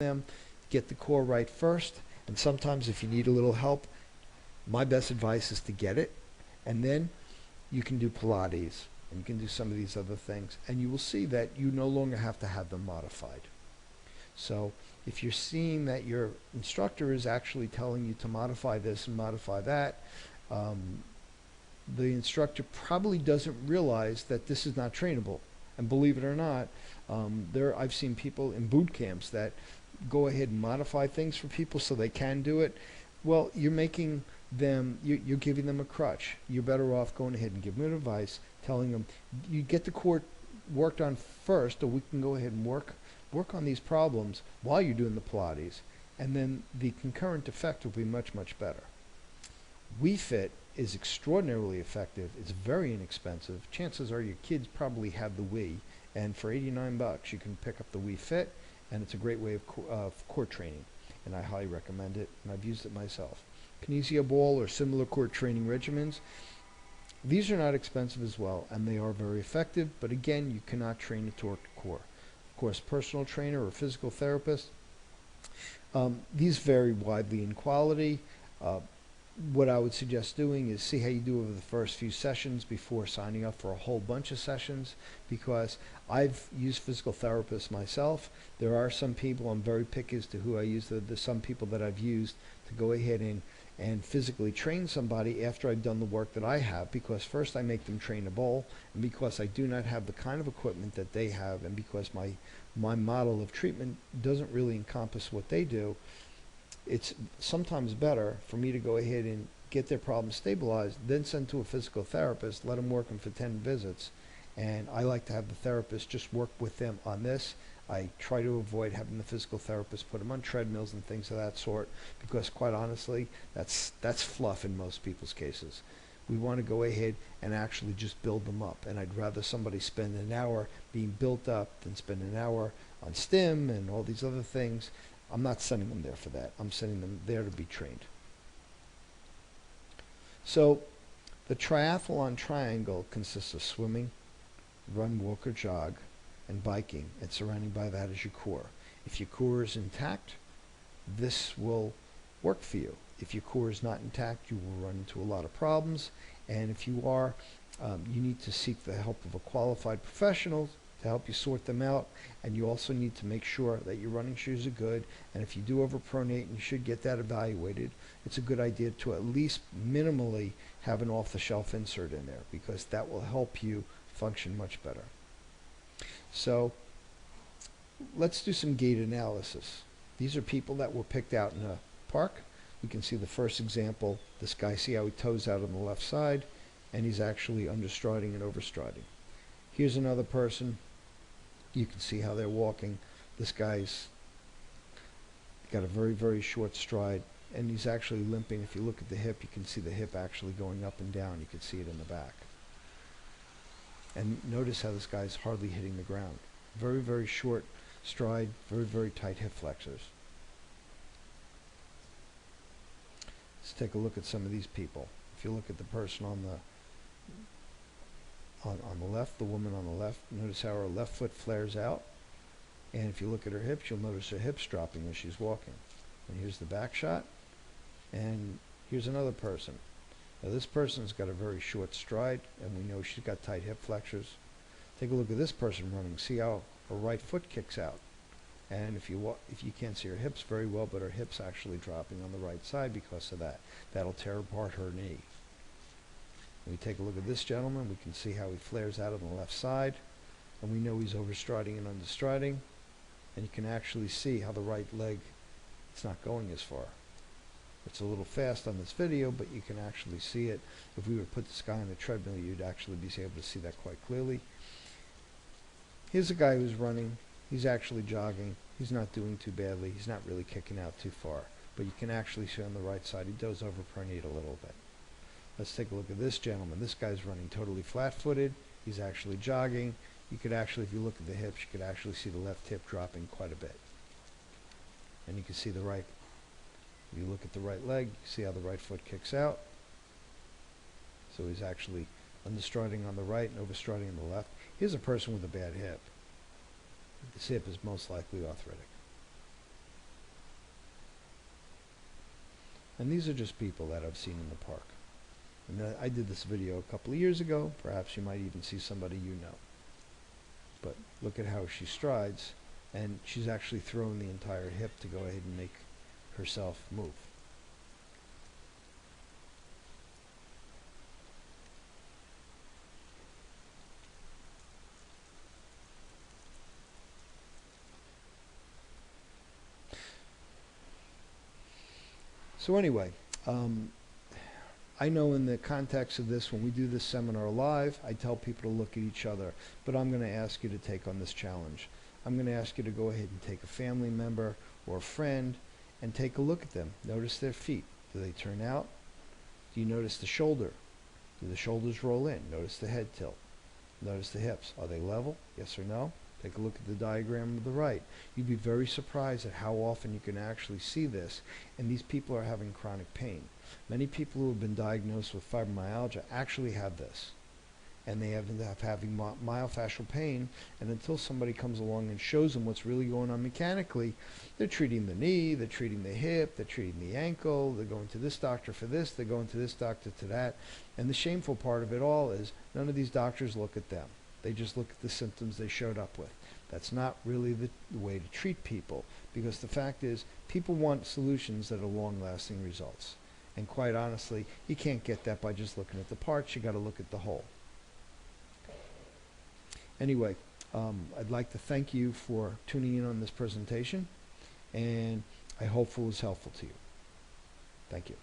them, get the core right first, and sometimes if you need a little help, my best advice is to get it, and then you can do Pilates, and you can do some of these other things, and you will see that you no longer have to have them modified. So if you're seeing that your instructor is actually telling you to modify this and modify that, the instructor probably doesn't realize that this is not trainable. And believe it or not, I've seen people in boot camps that go ahead and modify things for people so they can do it. Well, you're making them, you're giving them a crutch. You're better off going ahead and giving them advice, telling them, you get the core worked on first, or we can go ahead and work on these problems while you're doing the Pilates, and then the concurrent effect will be much, much better. Wii Fit is extraordinarily effective. It's very inexpensive. Chances are your kids probably have the Wii, and for 89 bucks you can pick up the Wii Fit, and it's a great way of core training, and I highly recommend it, and I've used it myself. Kinesia ball or similar core training regimens, these are not expensive as well, and they are very effective, but again, you cannot train a torqued core. Of course, personal trainer or physical therapist, these vary widely in quality. What I would suggest doing is see how you do over the first few sessions before signing up for a whole bunch of sessions, because I've used physical therapists myself. There are some people, I'm very picky as to who I use. There's some people that I've used to go ahead and physically train somebody after I've done the work that I have, because first I make them train a bowl, and because I do not have the kind of equipment that they have, and because my model of treatment doesn't really encompass what they do, it's sometimes better for me to go ahead and get their problem stabilized, then send to a physical therapist, let them work them for 10 visits, and I like to have the therapist just work with them on this. I try to avoid having the physical therapist put them on treadmills and things of that sort, because quite honestly, that's fluff in most people's cases. We want to go ahead and actually just build them up, and I'd rather somebody spend an hour being built up than spend an hour on stim and all these other things. I'm not sending them there for that. I'm sending them there to be trained. So the triathlon triangle consists of swimming, run, walk, or jog, and biking, and surrounding by that is your core. If your core is intact, this will work for you. If your core is not intact, you will run into a lot of problems, and if you are, you need to seek the help of a qualified professional to help you sort them out, and you also need to make sure that your running shoes are good, and if you do overpronate, and you should get that evaluated, it's a good idea to at least minimally have an off-the-shelf insert in there, because that will help you function much better. So let's do some gait analysis. These are people that were picked out in a park. You can see the first example, this guy, see how he toes out on the left side, and he's actually understriding and overstriding. Here's another person. You can see how they're walking. This guy's got a very, very short stride, and he's actually limping. If you look at the hip, you can see the hip actually going up and down. You can see it in the back. And notice how this guy's hardly hitting the ground. Very, very short stride, very, very tight hip flexors. Let's take a look at some of these people. If you look at the person on the left, the woman on the left, notice how her left foot flares out. And if you look at her hips, you'll notice her hips dropping as she's walking. And here's the back shot. And here's another person. Now this person's got a very short stride, and we know she's got tight hip flexors. Take a look at this person running. See how her right foot kicks out. And if you can't see her hips very well, but her hips actually dropping on the right side because of that. That'll tear apart her knee. When we take a look at this gentleman, we can see how he flares out on the left side, and we know he's overstriding and understriding, and you can actually see how the right leg, it's not going as far. It's a little fast on this video, but you can actually see it. If we were to put this guy on a treadmill, you'd actually be able to see that quite clearly. Here's a guy who's running. He's actually jogging. He's not doing too badly. He's not really kicking out too far, but you can actually see on the right side he does overpronate a little bit. Let's take a look at this gentleman. This guy's running totally flat-footed. He's actually jogging. You could actually, if you look at the hips, you could actually see the left hip dropping quite a bit. And you can see the right. If you look at the right leg, you see how the right foot kicks out. So he's actually understriding on the right and overstriding on the left. Here's a person with a bad hip. This hip is most likely arthritic. And these are just people that I've seen in the park. And I did this video a couple of years ago. Perhaps you might even see somebody you know. But look at how she strides, and she's actually throwing the entire hip to go ahead and make herself move. So anyway, I know in the context of this, when we do this seminar live, I tell people to look at each other, but I'm going to ask you to take on this challenge. I'm going to ask you to go ahead and take a family member or a friend and take a look at them. Notice their feet. Do they turn out? Do you notice the shoulder? Do the shoulders roll in? Notice the head tilt. Notice the hips. Are they level? Yes or no? Take a look at the diagram to the right. You'd be very surprised at how often you can actually see this, and these people are having chronic pain. Many people who have been diagnosed with fibromyalgia actually have this, and they end up having myofascial pain, and until somebody comes along and shows them what's really going on mechanically, they're treating the knee, they're treating the hip, they're treating the ankle, they're going to this doctor for this, they're going to this doctor to that, and the shameful part of it all is none of these doctors look at them. They just look at the symptoms they showed up with. That's not really the way to treat people, because the fact is people want solutions that are long-lasting results. And quite honestly, you can't get that by just looking at the parts. You got to look at the whole. Anyway, I'd like to thank you for tuning in on this presentation, and I hope it was helpful to you. Thank you.